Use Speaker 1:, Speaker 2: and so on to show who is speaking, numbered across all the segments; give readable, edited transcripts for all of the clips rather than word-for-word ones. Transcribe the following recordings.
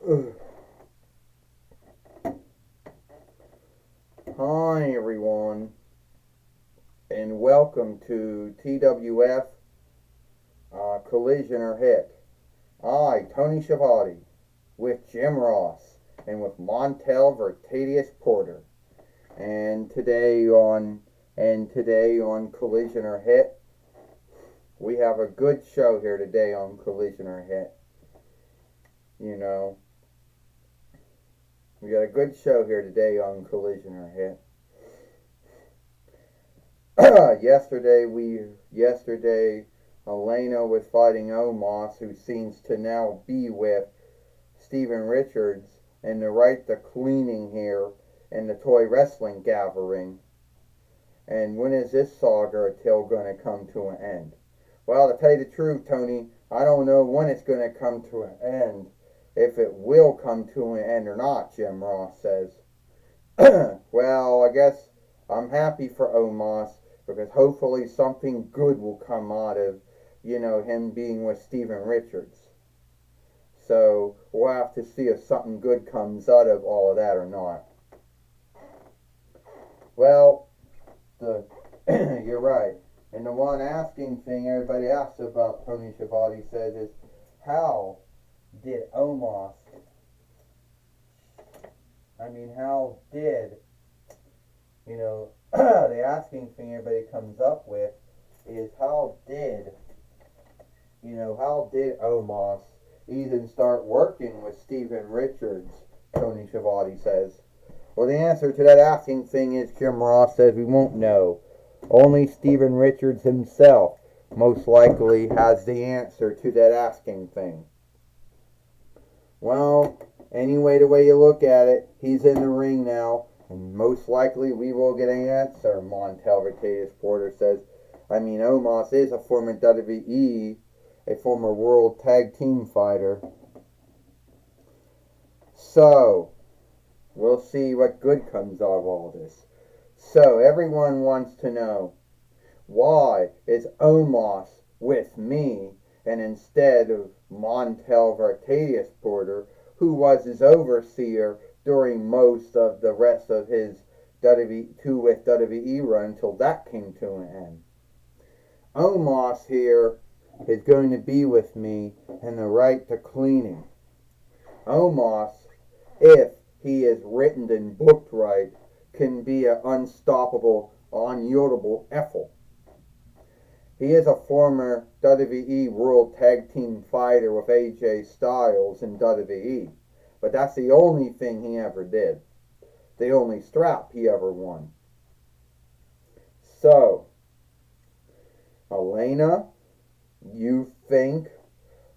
Speaker 1: Hi, everyone, and welcome to TWF Collision or Hit. I, Tony Schiavone, with Jim Ross and with Montel Vertadius Porter. And today on Collision or Hit, we have a good show here today on Collision or Hit. You know, we got a good show here today on Collision or Hit. yesterday Elena was fighting Omos, who seems to now be with Steven Richards, and to right the cleaning here in the toy wrestling gathering. And when is this saga tale going to come to an end? Well, to tell you the truth, Tony, I don't know when it's going to come to an end. If it will come to an end or not, Jim Ross says. Well, I guess I'm happy for Omos, because hopefully something good will come out of, him being with Steven Richards. So we'll have to see if something good comes out of all of that or not. Well, you're right. And the one asking thing everybody asks about, Tony Schiavone says, is how did the asking thing everybody comes up with is how did Omos even start working with Steven Richards, Tony Schiavone says. Well, the answer to that asking thing is, Jim Ross says, we won't know. Only Steven Richards himself most likely has the answer to that asking thing. Well, anyway, the way you look at it, he's in the ring now, and most likely we will get an answer, Montel Vertadius Porter says. Omos is a former WWE, a former World Tag Team fighter. So, we'll see what good comes out of all this. So, everyone wants to know, why is Omos with me and instead of Montel Vertadius Porter, who was his overseer during most of the rest of his WWE run until that came to an end? Omos here is going to be with me in the right to cleaning. Omos, if he is written and booked right, can be an unstoppable, unyieldable effort. He is a former WWE World Tag Team fighter with AJ Styles in WWE, but that's the only thing he ever did. The only strap he ever won. So, Elena, you think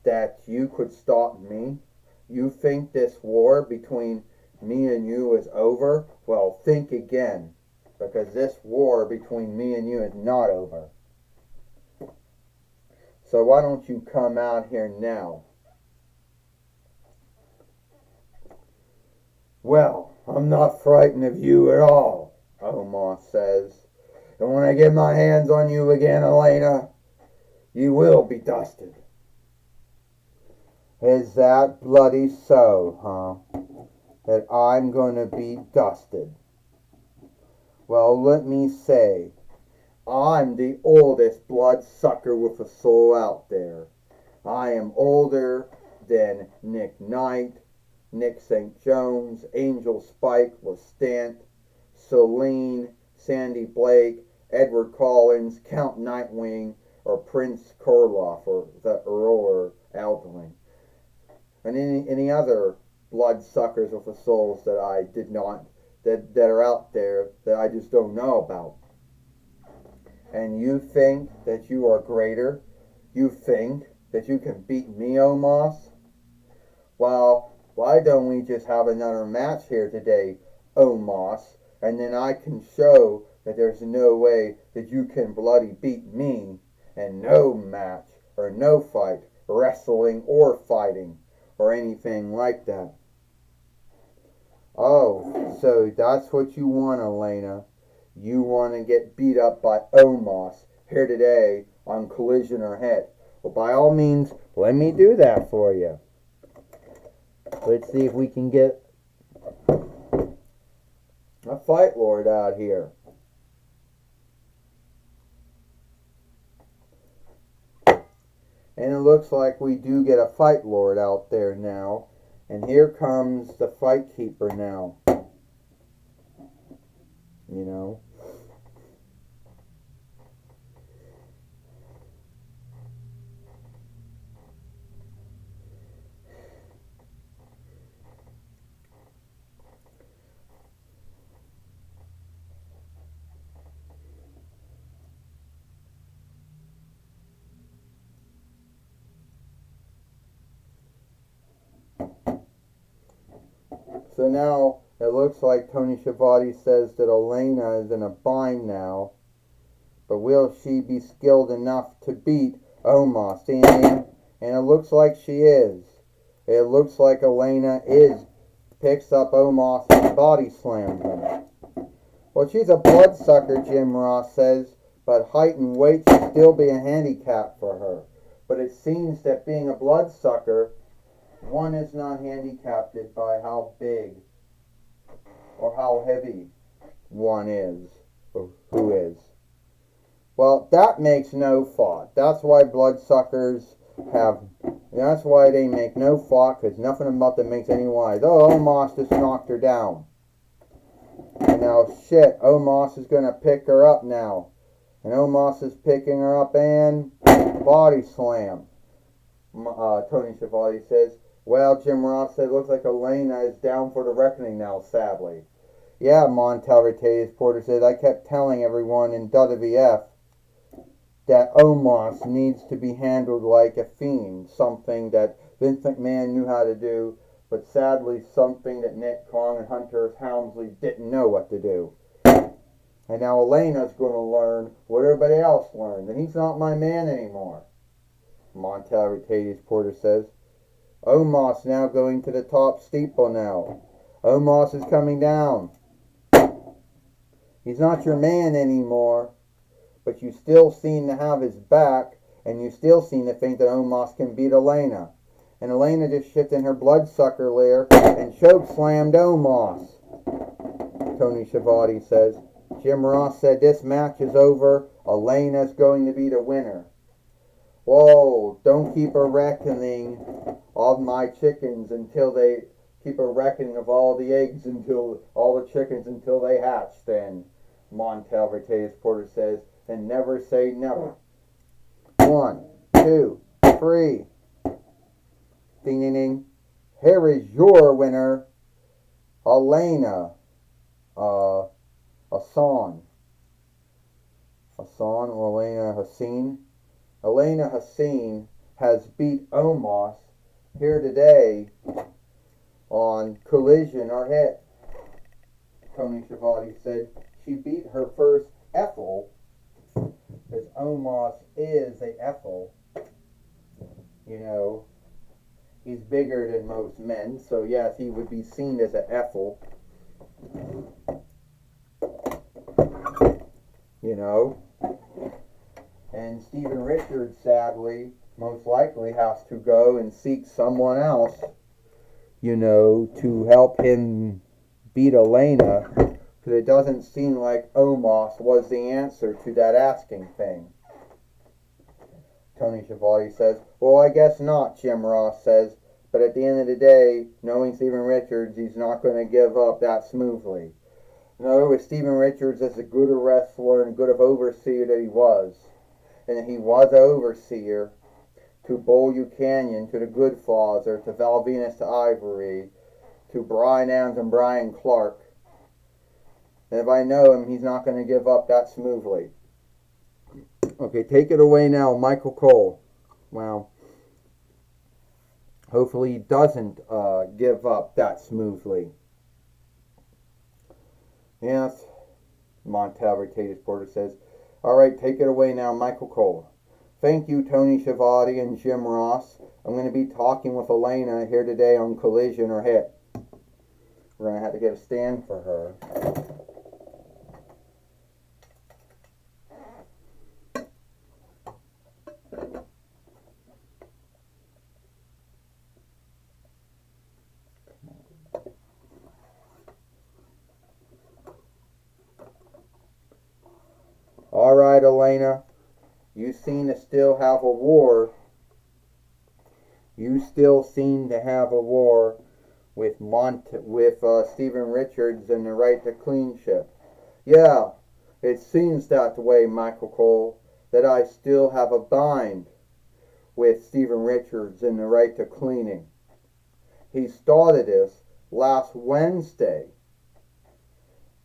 Speaker 1: that you could stop me? You think this war between me and you is over? Well, think again, because this war between me and you is not over. So why don't you come out here now? Well, I'm not frightened of you at all, Omos says. And when I get my hands on you again, Elena, you will be dusted. Is that bloody so, huh? That I'm going to be dusted? Well, let me say, I'm the oldest bloodsucker with a soul out there. I am older than Nick Knight, Nick St. Jones, Angel Spike, Lestant, Celine, Sandy Blake, Edward Collins, Count Nightwing, or Prince Karloff, or the Earl or Aldwin, and any other bloodsuckers with the souls that I did not, that are out there that I just don't know about. And you think that you are greater? You think that you can beat me, Omos? Well, why don't we just have another match here today, Omos, and then I can show that there's no way that you can bloody beat me, and no match, or no fight, wrestling or fighting, or anything like that. Oh, so that's what you want, Elena. You want to get beat up by Omos here today on Collision or Hit. Well, by all means, let me do that for you. Let's see if we can get a Fight Lord out here. And it looks like we do get a Fight Lord out there now. And here comes the Fight Keeper now. You know. So now it looks like Tony Schiavone says that Elena is in a bind now. But will she be skilled enough to beat Omos? And it looks like she is. It looks like Elena picks up Omos and body slams him. Well, she's a bloodsucker, Jim Ross says, but height and weight should still be a handicap for her. But it seems that being a bloodsucker, one is not handicapped by how big or how heavy one is, or who is. Well, that makes no thought. That's why bloodsuckers that's why they make no thought, because nothing about them makes any wise. Oh, Omos just knocked her down. And now, shit, Omos is going to pick her up now. And Omos is picking her up and body slam. Tony Schiavone says, well, Jim Ross said, looks like Elena is down for the reckoning now, sadly. Yeah, Montel Retatis Porter says, I kept telling everyone in WWF that Omos needs to be handled like a fiend, something that Vince McMahon knew how to do, but sadly something that Nick Kong and Hunter Helmsley didn't know what to do. And now Elena's going to learn what everybody else learned, and he's not my man anymore. Montel Retatis Porter says, Omos now going to the top steeple now. Omos is coming down. He's not your man anymore, but you still seem to have his back, and you still seem to think that Omos can beat Elena. And Elena just shifted in her bloodsucker lair and choke slammed Omos. Tony Schiavone says, Jim Ross said this match is over. Elena's going to be the winner. Whoa, don't keep a reckoning of my chickens until they keep a reckoning of all the eggs until all the chickens until they hatch then, Montel Retatis Porter says, and never say never. 1, 2, 3. Ding ding ding. Here is your winner, Elena Hassan. Hassan or Elena Hassan? Elena Hassan has beat Omos here today on Collision or Hit. Tony Schiavone said she beat her first Ethel, because Omos is a Ethel. You know, he's bigger than most men, so yes, he would be seen as an Ethel. You know. And Steven Richards, sadly, most likely has to go and seek someone else, you know, to help him beat Elena, because it doesn't seem like Omos was the answer to that asking thing. Tony Schiavone says, well, I guess not, Jim Ross says, but at the end of the day, knowing Steven Richards, he's not going to give up that smoothly. In other words, Steven Richards is a good wrestler and good of overseer that he was. And he was an overseer to Bull Buchanan, to the Goodfather, to Val Venus, to Ivory, to Brian Adams and Brian Clark. And if I know him, he's not going to give up that smoothly. Okay, take it away now, Michael Cole. Well, hopefully he doesn't give up that smoothly. Yes, Montel Retatis Porter says, all right, take it away now, Michael Cole. Thank you, Tony Schiavone and Jim Ross. I'm going to be talking with Elena here today on Collision or Hit. We're going to have to get a stand for her. right, Elena. You seem to still have a war. You still seem to have a war with Stephen Richards and the right to clean ship. Yeah, it seems that way, Michael Cole, that I still have a bind with Stephen Richards and the right to cleaning. He started this last Wednesday,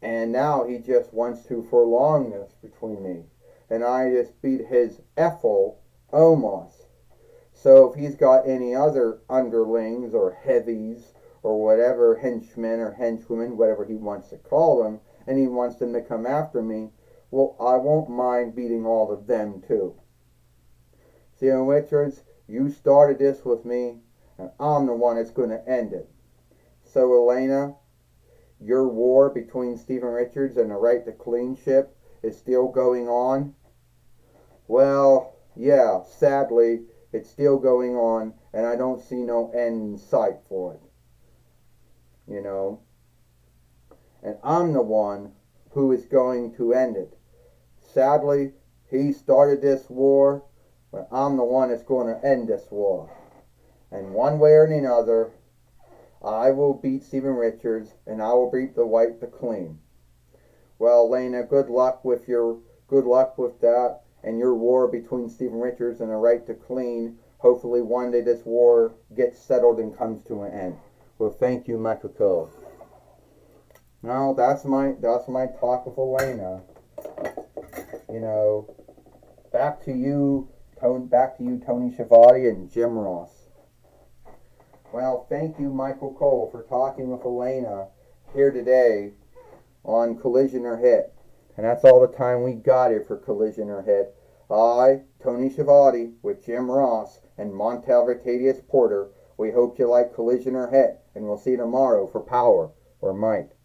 Speaker 1: and now he just wants to prolong this between me. And I just beat his Ethel Omos. So if he's got any other underlings or heavies or whatever, henchmen or henchwomen, whatever he wants to call them, and he wants them to come after me, well, I won't mind beating all of them too. Stephen Richards, you started this with me, and I'm the one that's going to end it. So, Elena, your war between Stephen Richards and the right to clean ship is still going on? Well, yeah, sadly, it's still going on, and I don't see no end in sight for it. You know? And I'm the one who is going to end it. Sadly, he started this war, but I'm the one that's going to end this war. And one way or another, I will beat Stephen Richards, and I will beat the white to clean. Well, Lena, good luck with that and your war between Stephen Richards and the right to clean. Hopefully one day this war gets settled and comes to an end. Well, thank you, Michael Cole. Now that's my talk with Elena. You know, back to you, Tony Schiavone and Jim Ross. Well, thank you, Michael Cole, for talking with Elena here today on Collision or Hit. And that's all the time we got here for Collision or Hit. I, Tony Schiavone, with Jim Ross and Montel Vertadius Porter, we hope you like Collision or Hit, and we'll see you tomorrow for Power or Might.